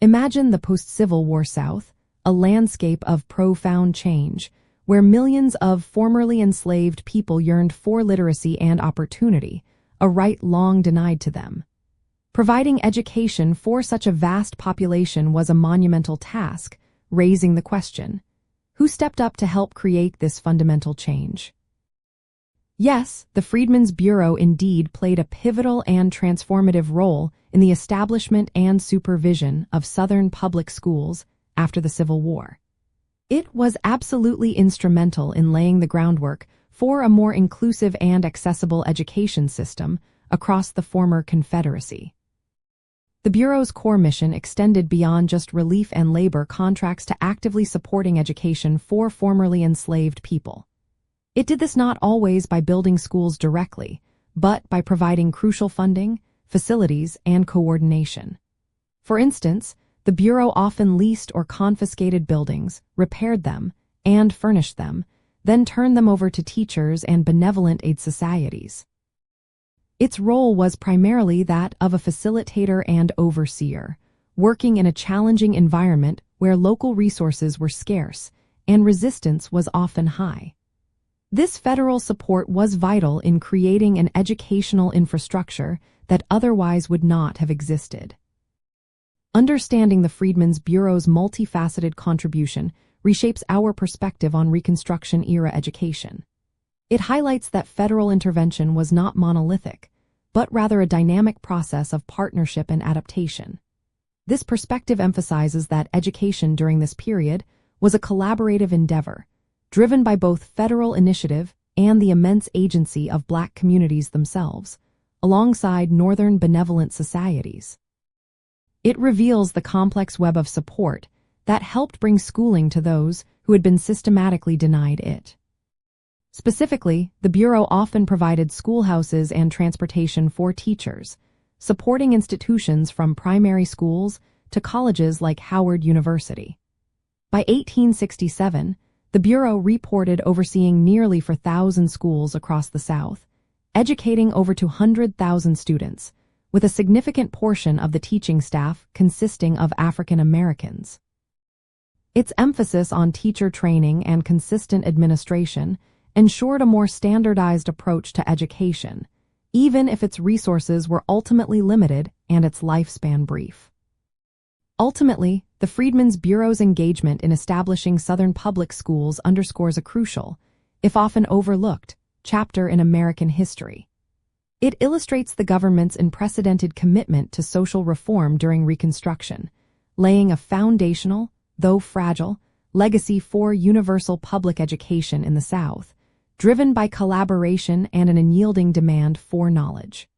Imagine the post-Civil War South, a landscape of profound change, where millions of formerly enslaved people yearned for literacy and opportunity, a right long denied to them. Providing education for such a vast population was a monumental task, raising the question, who stepped up to help create this fundamental change? Yes, the Freedmen's Bureau indeed played a pivotal and transformative role in the establishment and supervision of Southern public schools after the Civil War. It was absolutely instrumental in laying the groundwork for a more inclusive and accessible education system across the former Confederacy. The Bureau's core mission extended beyond just relief and labor contracts to actively supporting education for formerly enslaved people. It did this not always by building schools directly, but by providing crucial funding, facilities, and coordination. For instance, the Bureau often leased or confiscated buildings, repaired them, and furnished them, then turned them over to teachers and benevolent aid societies. Its role was primarily that of a facilitator and overseer, working in a challenging environment where local resources were scarce and resistance was often high. This federal support was vital in creating an educational infrastructure that otherwise would not have existed. Understanding the Freedmen's Bureau's multifaceted contribution reshapes our perspective on Reconstruction-era education. It highlights that federal intervention was not monolithic, but rather a dynamic process of partnership and adaptation. This perspective emphasizes that education during this period was a collaborative endeavor, driven by both federal initiative and the immense agency of Black communities themselves, alongside Northern benevolent societies. It reveals the complex web of support that helped bring schooling to those who had been systematically denied it. Specifically, the Bureau often provided schoolhouses and transportation for teachers, supporting institutions from primary schools to colleges like Howard University. By 1867, the Bureau reported overseeing nearly 4,000 schools across the South, educating over 200,000 students, with a significant portion of the teaching staff consisting of African Americans. Its emphasis on teacher training and consistent administration ensured a more standardized approach to education, even if its resources were ultimately limited and its lifespan brief. Ultimately, the Freedmen's Bureau's engagement in establishing Southern public schools underscores a crucial, if often overlooked, chapter in American history. It illustrates the government's unprecedented commitment to social reform during Reconstruction, laying a foundational, though fragile, legacy for universal public education in the South, driven by collaboration and an unyielding demand for knowledge.